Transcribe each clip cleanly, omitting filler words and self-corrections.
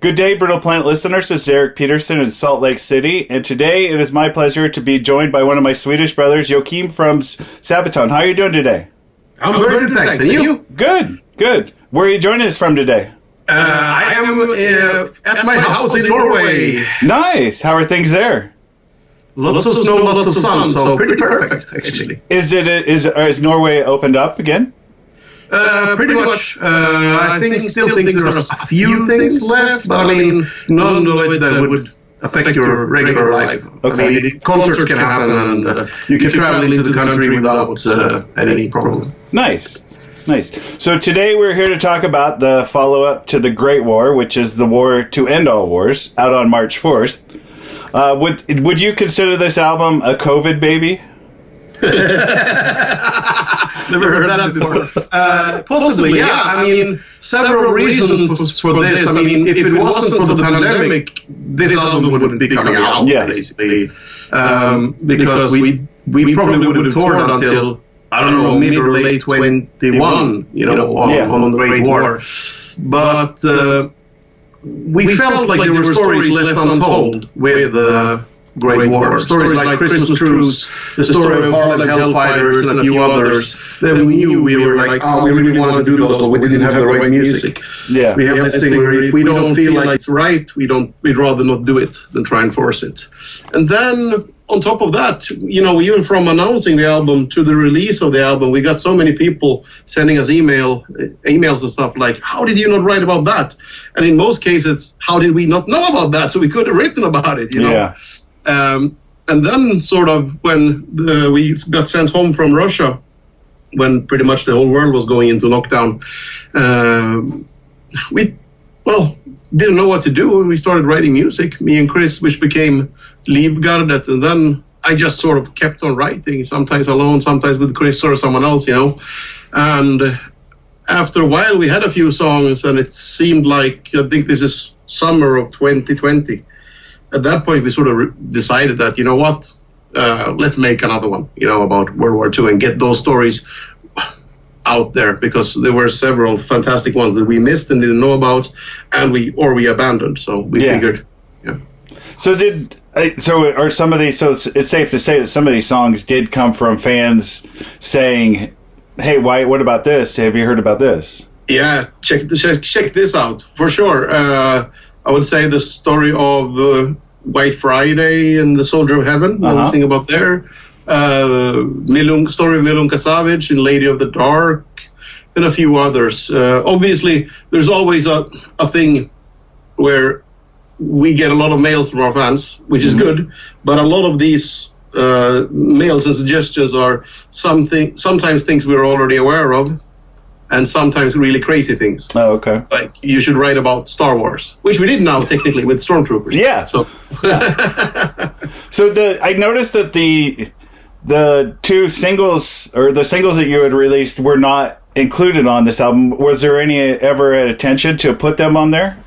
Good day, Brittle Planet listeners. This is Eric Peterson in Salt Lake City, and today it is my pleasure to be joined by one of my Swedish brothers, Joakim from Sabaton. How are you doing today? I'm very good, thanks. And you? Good. Where are you joining us from today? I am at my house in Norway. Nice. How are things there? Lots of snow, lots of sun, so pretty perfect, actually. Is Norway opened up again? Pretty much. I still think there are a few things left, but I mean, none of it that would affect your regular life. Okay. I mean, concerts can happen, and you can travel into the country without any problem. Nice. So today we're here to talk about the follow-up to the Great War, which is the war to end all wars, out on March 4th. Would you consider this album a COVID baby? Never heard that before. Possibly, yeah. I mean, several reasons for this. I mean, if it wasn't for the pandemic, this album wouldn't be coming out, basically. Because we probably would have toured until, I don't know, mid or late 21, on the Great War. But we felt like there were stories left untold with Great War. Stories like Christmas Truce, the story of Harlem Hellfighters, and a few others. Then we knew we were like, we really wanted to do those, but we didn't have the right music. Yeah. We have this thing where if we don't feel like it's right, we'd rather not do it than try and force it. And then on top of that, even from announcing the album to the release of the album, we got so many people sending us emails and stuff like, how did you not write about that? And in most cases, how did we not know about that? So we could have written about it, Yeah. And then sort of when we got sent home from Russia, when pretty much the whole world was going into lockdown, we didn't know what to do, and we started writing music, me and Chris, which became Livgardet, and then I just sort of kept on writing, sometimes alone, sometimes with Chris or someone else, and after a while we had a few songs, and it seemed like, I think this is summer of 2020. At that point, we sort of decided that, let's make another one, about World War II and get those stories out there, because there were several fantastic ones that we missed and didn't know about, and we abandoned. So we figured, yeah. So are some of these? So it's safe to say that some of these songs did come from fans saying, "Hey, what about this? Have you heard about this?" Yeah, check this out for sure. I would say the story of White Friday and the Soldier of Heaven, everything about there. Story of Milunka Savage and Lady of the Dark, and a few others. Obviously, there's always a thing where we get a lot of mails from our fans, which is good, but a lot of these mails and suggestions are sometimes things we're already aware of, and sometimes really crazy things. Oh, okay. Like, you should write about Star Wars, which we did now technically with Stormtroopers. Yeah. So, So I noticed that the two singles, or the singles that you had released, were not included on this album. Was there ever an intention to put them on there?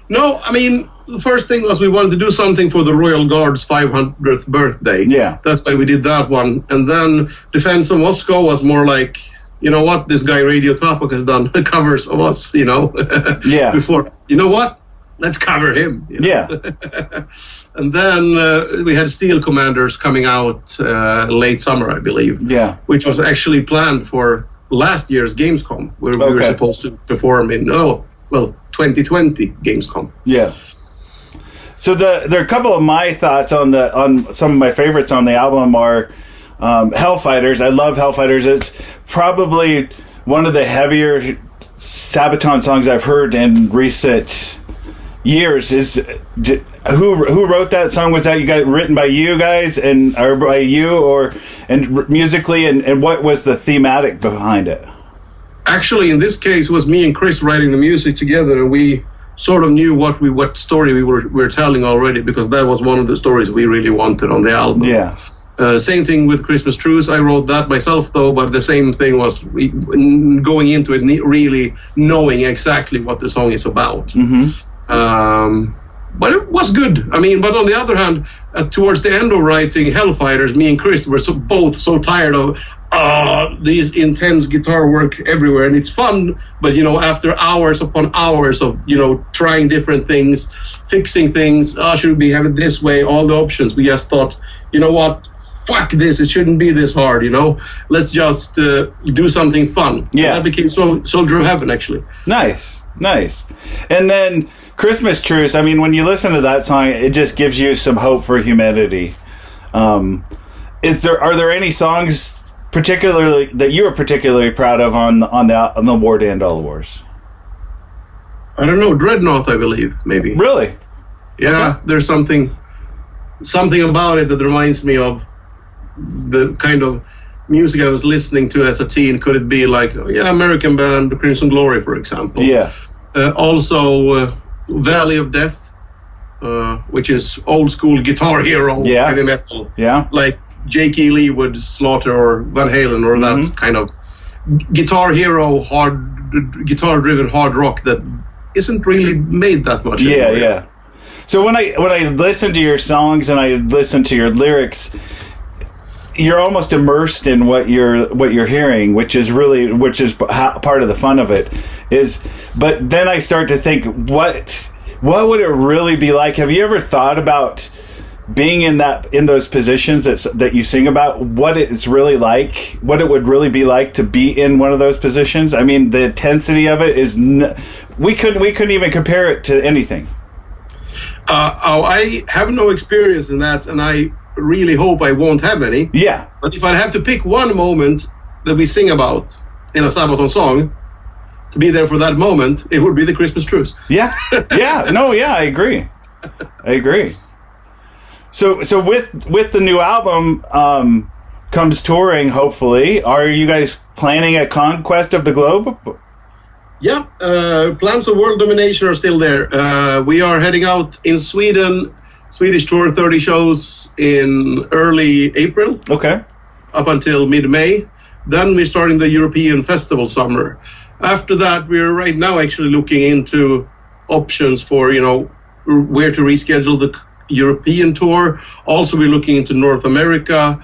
No, I mean, the first thing was we wanted to do something for the Royal Guard's 500th birthday. Yeah. That's why we did that one. And then Defense of Moscow was more like, you know what, this guy Radio Topic has done covers of us, Yeah. before. You know what? Let's cover him. Yeah. And then we had Steel Commanders coming out late summer, I believe. Yeah. Which was actually planned for last year's Gamescom, where we were supposed to perform in, 2020 Gamescom. Yeah. So there are a couple of my thoughts on some of my favorites on the album are Hellfighters. I love Hellfighters. It's probably one of the heavier Sabaton songs I've heard in recent years. Who wrote that song? Was that written by you guys or by you and musically, and what was the thematic behind it? Actually, in this case, it was me and Chris writing the music together, and we sort of knew what story we were telling already, because that was one of the stories we really wanted on the album. Yeah. Same thing with Christmas Truce. I wrote that myself, though, but the same thing was going into it really knowing exactly what the song is about. Mm-hmm. but it was good. I mean, but on the other hand, towards the end of writing Hellfighters, me and Chris were both so tired of these intense guitar work everywhere, and it's fun, but after hours upon hours of trying different things, fixing things, should we have it this way, all the options, we just thought, what, fuck this, it shouldn't be this hard, let's just do something fun. Yeah, and that became Soldier of Heaven, actually. Nice. And then Christmas Truce, I mean, when you listen to that song, it just gives you some hope for humanity. Are there any songs particularly that you are particularly proud of on the War to End All the Wars? I don't know, Dreadnought, I believe, maybe. Really? Yeah, okay. There's something about it that reminds me of the kind of music I was listening to as a teen. Could it be like, American band Crimson Glory, for example? Yeah. Also, Valley of Death, which is old school Guitar Hero heavy metal. Yeah. Like Jake E. Lee would Slaughter or Van Halen or that kind of Guitar Hero, guitar-driven hard rock that isn't really made that much anymore. Yeah. So when I listen to your songs and I listen to your lyrics, you're almost immersed in what you're hearing, which is part of the fun of it. But then I start to think, what would it really be like? Have you ever thought about being in those positions that you sing about, what it's really like, what it would really be like to be in one of those positions? I mean, the intensity of it is we couldn't even compare it to anything. I have no experience in that, and I really hope I won't have any. Yeah. But if I have to pick one moment that we sing about in a Sabaton song to be there for that moment, it would be the Christmas Truce. Yeah. I agree. So with the new album comes touring, hopefully. Are you guys planning a conquest of the globe? Yeah, plans of world domination are still there. We are heading out in Sweden, Swedish tour, 30 shows in early April. Okay. Up until mid-May. Then we're starting the European festival summer. After that, we're right now actually looking into options for, where to reschedule the European tour. Also, we're looking into North America,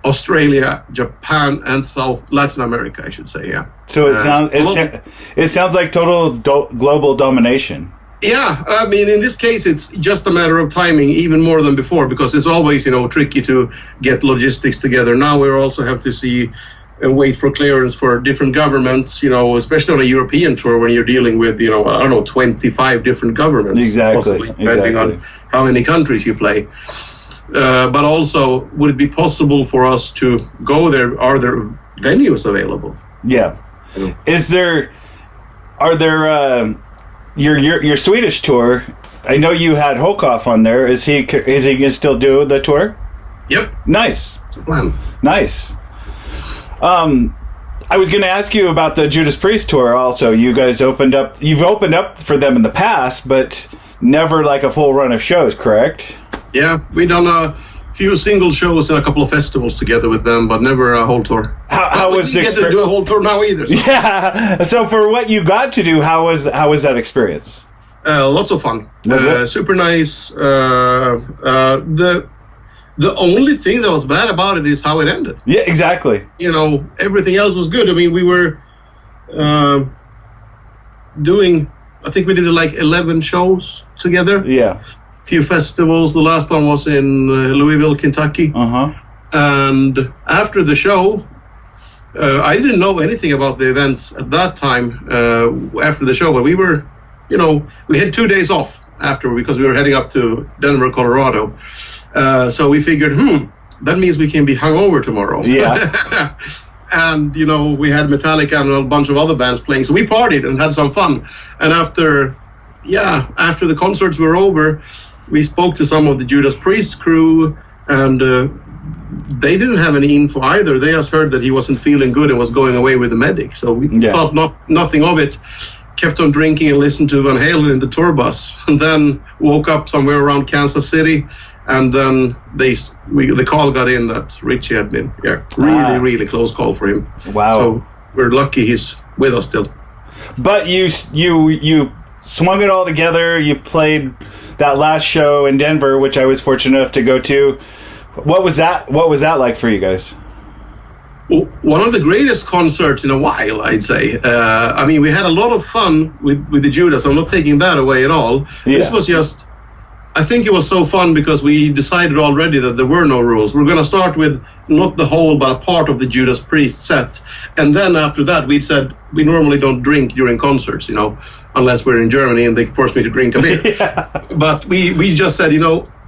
Australia, Japan, and South Latin America, I should say. Yeah. So it sounds like total global domination. Yeah, I mean, in this case, it's just a matter of timing, even more than before, because it's always, tricky to get logistics together. Now we also have to see and wait for clearance for different governments, especially on a European tour when you're dealing with, 25 different governments. Exactly. Depending on how many countries you play. But also, would it be possible for us to go there? Are there venues available? Yeah. Are there your Swedish tour? I know you had Hokoff on there. Is he gonna still do the tour? Yep. Nice. That's the plan. Nice. I was going to ask you about the Judas Priest tour also. You guys you've opened up for them in the past, but never like a full run of shows, correct? Yeah, we've done a few single shows and a couple of festivals together with them, but never a whole tour. How was the experience? We get to do a whole tour now either. So. Yeah. So for what you got to do, how was that experience? Lots of fun. Was it? Super nice. The only thing that was bad about it is how it ended. Yeah, exactly. Everything else was good. I mean, we were doing, I think we did like 11 shows together. Yeah. A few festivals. The last one was in Louisville, Kentucky. Uh-huh. And after the show, I didn't know anything about the events at that time after the show, but we were, we had 2 days off after because we were heading up to Denver, Colorado. So we figured, that means we can be hungover tomorrow. Yeah. And, we had Metallica and a bunch of other bands playing. So we partied and had some fun. And after the concerts were over, we spoke to some of the Judas Priest crew, and they didn't have any info either. They just heard that he wasn't feeling good and was going away with the medic. So we thought nothing of it. Kept on drinking and listened to Van Halen in the tour bus. And then woke up somewhere around Kansas City. And then the call got in that Richie had been, really close call for him. Wow. So we're lucky he's with us still. But you swung it all together. You played that last show in Denver, which I was fortunate enough to go to. What was that like for you guys? Well, one of the greatest concerts in a while, I'd say. I mean, we had a lot of fun with the Judas. I'm not taking that away at all. Yeah. This was just, I think it was so fun because we decided already that there were no rules. We're going to start with not the whole, but a part of the Judas Priest set. And then after that, we said we normally don't drink during concerts, unless we're in Germany and they force me to drink a bit. Yeah. But we just said,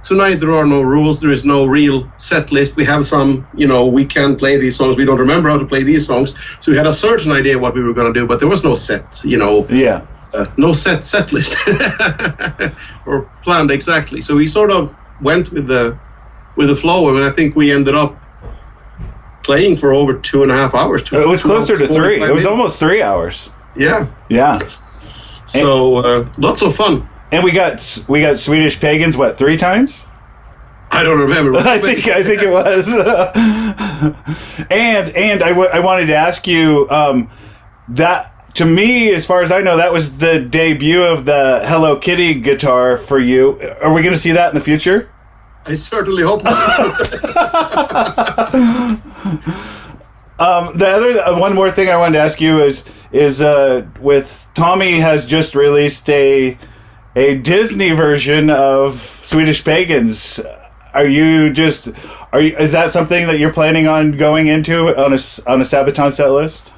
tonight there are no rules. There is no real set list. We have some, we can play these songs. We don't remember how to play these songs. So we had a certain idea what we were going to do, but there was no set, Yeah. No set list or planned exactly. So we sort of went with the flow. I think we ended up playing for over 2.5 hours. It was closer to 3. It was almost 3 hours. Yeah. Yeah. So lots of fun. And we got Swedish Pagans, 3 times? I don't remember. I think it was. and I wanted to ask you that, to me, as far as I know, that was the debut of the Hello Kitty guitar for you. Are we going to see that in the future? I certainly hope not. One more thing I wanted to ask you is with Tommy has just released a Disney version of Swedish Pagans. Is that something that you're planning on going into on a Sabaton set list?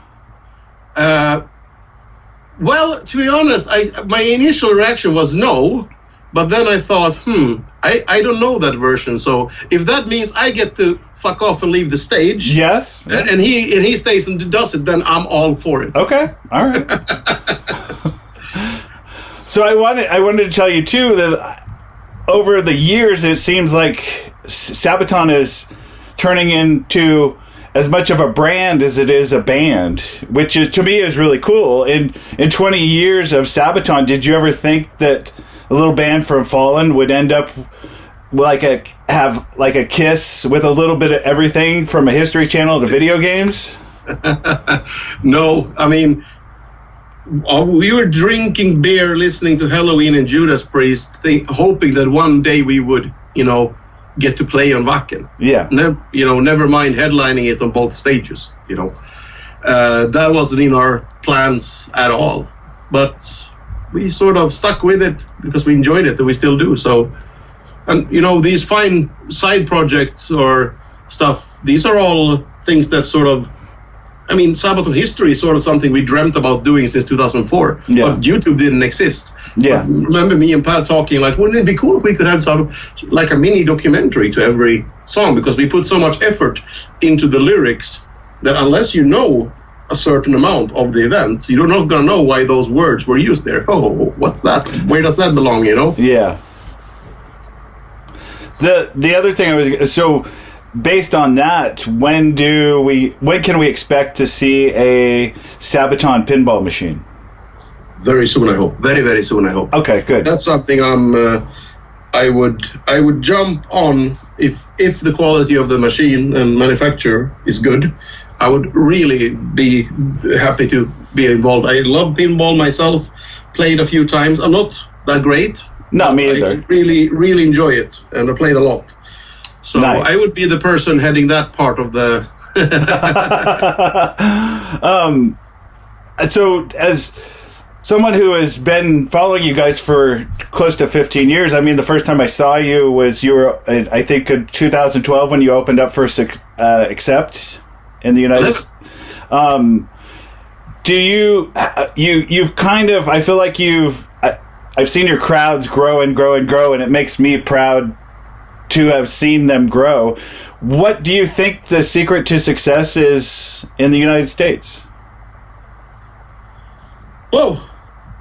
Well, to be honest, my initial reaction was no, but then I thought, I don't know that version. So if that means I get to fuck off and leave the stage, yes, and he stays and does it, then I'm all for it. Okay, all right. So I wanted to tell you too that over the years it seems like Sabaton is turning into as much of a brand as it is a band, which is, to me, is really cool. In 20 years of Sabaton, did you ever think that a little band from Fallen would end up have a Kiss with a little bit of everything from a History Channel to video games? No, I mean, we were drinking beer, listening to Halloween and Judas Priest, hoping that one day we would, get to play on Wacken. Yeah. Never mind headlining it on both stages. That wasn't in our plans at all. But we sort of stuck with it because we enjoyed it, and we still do. So, and these fine side projects or stuff, these are all things that sort of, Sabaton History is sort of something we dreamt about doing since 2004. Yeah. But YouTube didn't exist. Yeah. But remember me and Pat talking wouldn't it be cool if we could have sort of like a mini documentary to every song, because we put so much effort into the lyrics that unless you know a certain amount of the event, you're not going to know why those words were used there. Oh, what's that? Where does that belong, Yeah. The other thing based on that, when can we expect to see a Sabaton pinball machine? Very soon, I hope. Very, very soon, I hope. Okay, good. That's something I would jump on if the quality of the machine and manufacturer is good. I would really be happy to be involved. I love pinball myself. Played a few times. I'm not that great. Not me either. I really, really enjoy it, and I played a lot. So nice. I would be the person heading that part of the... So as someone who has been following you guys for close to 15 years, the first time I saw you was I think in 2012 when you opened up for Accept in the United States. Do you've kind of, I feel like I've seen your crowds grow and grow and grow, and it makes me proud to have seen them grow. What do you think the secret to success is in the United States? Well,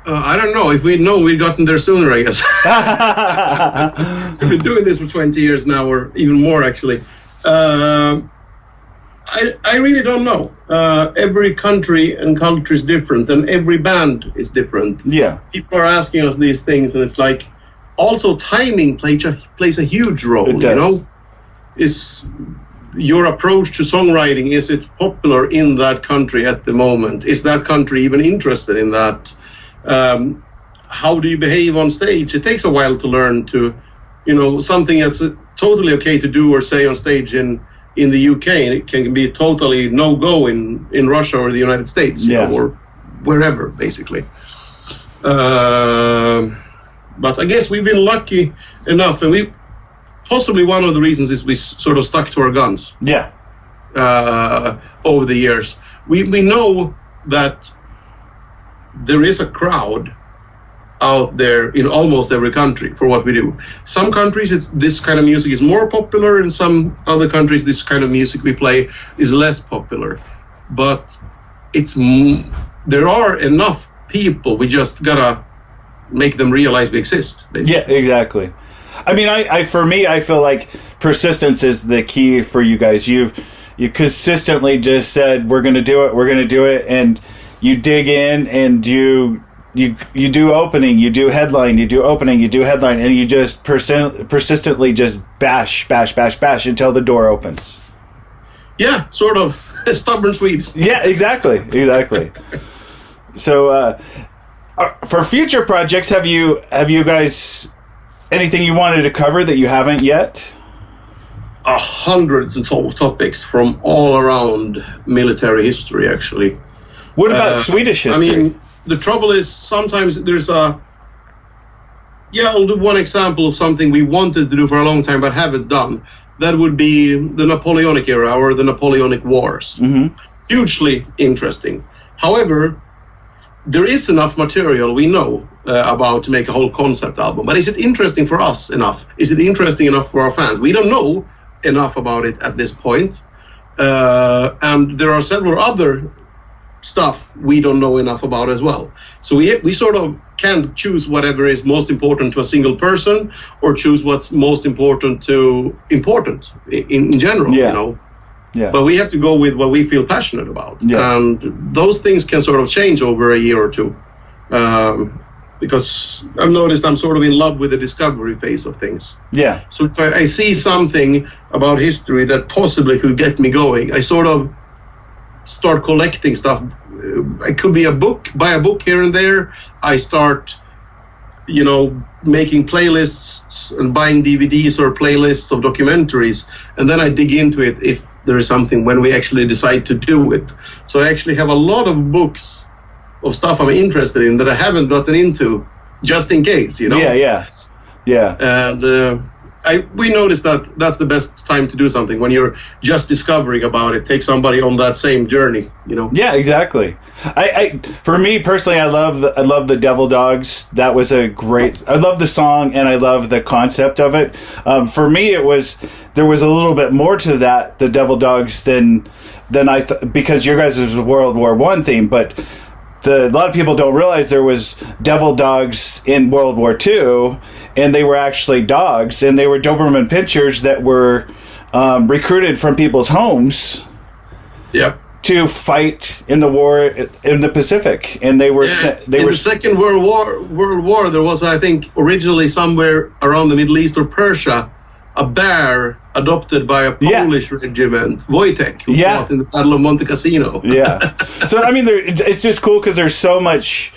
I don't know. If we'd known, we'd gotten there sooner, I guess. We've been doing this for 20 years now, or even more, actually. I really don't know. Every country and culture is different, and every band is different. Yeah. People are asking us these things, and it's like, also timing plays a huge role. It does. Is your approach to songwriting, is it popular in that country at the moment? Is that country even interested in that? how do you behave on stage? It takes a while to learn to, something that's totally okay to do or say on stage in the UK, and it can be totally no-go in Russia or the United States, or wherever, basically. But I guess we've been lucky enough, and possibly one of the reasons is we sort of stuck to our guns. Yeah. Over the years, we know that there is a crowd out there in almost every country for what we do. Some countries, this kind of music is more popular. In some other countries, this kind of music we play is less popular. But there are enough people. We just gotta make them realize we exist, basically. Yeah, exactly. I mean, for me, I feel like persistence is the key for you guys. You consistently just said, we're going to do it, and you dig in, and you do opening, you do headline, you do opening, you do headline, and you just persistently just bash until the door opens. Yeah, sort of. Stubborn Swedes. Yeah, exactly. So, for future projects, have you guys anything you wanted to cover that you haven't yet? Hundreds of topics from all around military history, actually. What about Swedish history? I mean, the trouble is sometimes there's I'll do one example of something we wanted to do for a long time but haven't done. That would be the Napoleonic era or the Napoleonic Wars. Mm-hmm. Hugely interesting. However, there is enough material we know about to make a whole concept album. But is it interesting for us enough? Is it interesting enough for our fans? We don't know enough about it at this point. And there are several other stuff we don't know enough about as well. So we sort of can't choose whatever is most important to a single person or choose what's most important in general, Yeah. But we have to go with what we feel passionate about. Yeah. And those things can sort of change over a year or two. Because I've noticed I'm sort of in love with the discovery phase of things. Yeah. So if I see something about history that possibly could get me going, I sort of start collecting stuff. It could be buy a book here and there. I start, making playlists and buying DVDs or playlists of documentaries. And then I dig into it if there is something when we actually decide to do it. So I actually have a lot of books of stuff I'm interested in that I haven't gotten into, just in case, Yeah. And we noticed that that's the best time to do something, when you're just discovering about it. Take somebody on that same journey, Yeah, exactly. For me personally, I love the Devil Dogs. That was I love the song and I love the concept of it. For me, there was a little bit more to that, the Devil Dogs, than I because your guys' was a World War I theme, but a lot of people don't realize there was devil dogs in World War II, and they were actually dogs, and they were Doberman pinschers that were recruited from people's homes to fight in the war in the Pacific. And they were the Second World War. There was, I think, originally somewhere around the Middle East or Persia, a bear adopted by a Polish regiment, Wojtek, who fought in the Battle of Monte Cassino. Yeah. So, I mean, it's just cool because there's so much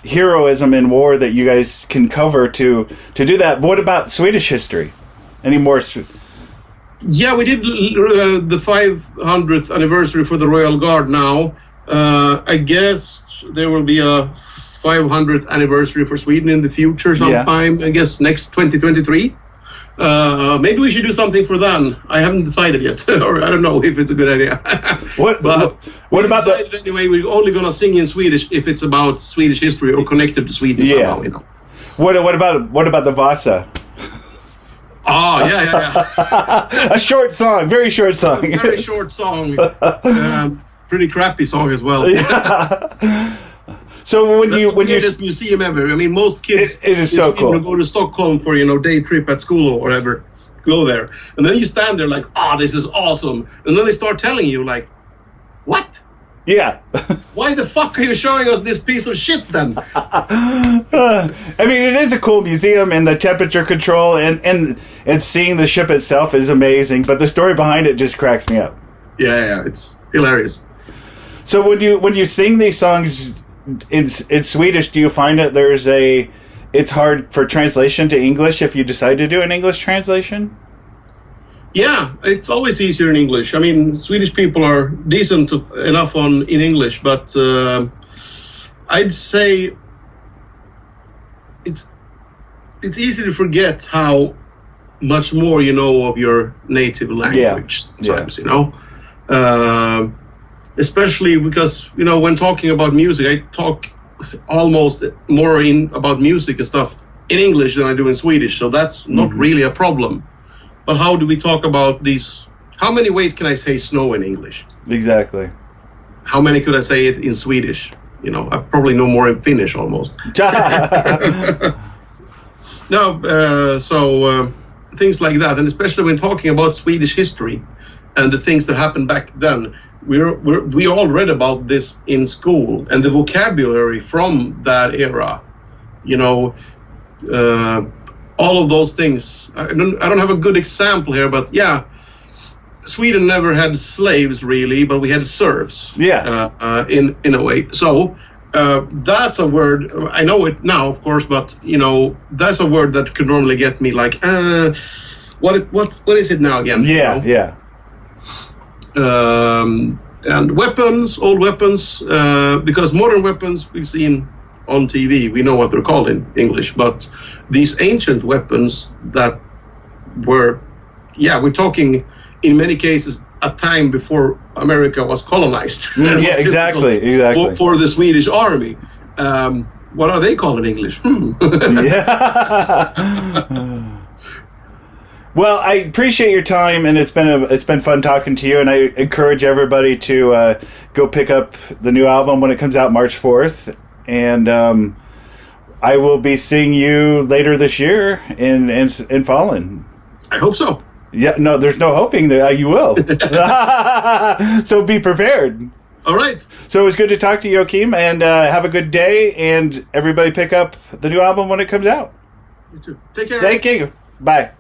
heroism in war that you guys can cover to do that. But what about Swedish history? Any more? Yeah, we did the 500th anniversary for the Royal Guard now. I guess there will be a 500th anniversary for Sweden in the future sometime. I guess next 2023. Maybe we should do something for then. I haven't decided yet, or I don't know if it's a good idea. What about anyway? We're only gonna sing in Swedish if it's about Swedish history or connected to Sweden somehow. What about the Vasa? Oh yeah. A short song, very short song. A very short song. Pretty crappy song as well. So when you this museum ever. I mean, most kids it is so cool. Go to Stockholm for day trip at school or whatever, go there, and then you stand there like, this is awesome, and then they start telling you like, what? Yeah. Why the fuck are you showing us this piece of shit then? I mean, it is a cool museum, and the temperature control and seeing the ship itself is amazing, but the story behind it just cracks me up. Yeah, it's hilarious. So when you sing these songs, in Swedish, do you find that it's hard for translation to English if you decide to do an English translation? Yeah, it's always easier in English. I mean, Swedish people are decent enough in English, but I'd say it's easy to forget how much more you know of your native language sometimes, you know. Especially because, you know, when talking about music, I talk almost more about music and stuff in English than I do in Swedish, so that's not really a problem. But how do we talk about these? How many ways can I say snow in English? Exactly. How many could I say it in Swedish? You know, I probably know more in Finnish almost. So things like that, and especially when talking about Swedish history and the things that happened back then, we all read about this in school, and the vocabulary from that era, you know, all of those things. I don't have a good example here, but yeah, Sweden never had slaves really, but we had serfs. Yeah. In a way. So that's a word. I know it now, of course, but you know, that's a word that could normally get me like, what is it now again? Yeah. You know? Yeah. And weapons, old weapons, because modern weapons we've seen on TV, we know what they're called in English, but these ancient weapons that were, we're talking in many cases a time before America was colonized. Yeah, exactly. For the Swedish army. What are they called in English? Yeah. Well, I appreciate your time, and it's been fun talking to you. And I encourage everybody to go pick up the new album when it comes out March 4th. And I will be seeing you later this year in Fallen. I hope so. Yeah, no, there's no hoping that you will. So be prepared. All right. So it was good to talk to you, Joakim, and have a good day. And everybody pick up the new album when it comes out. You too. Take care. Thank you. Bye.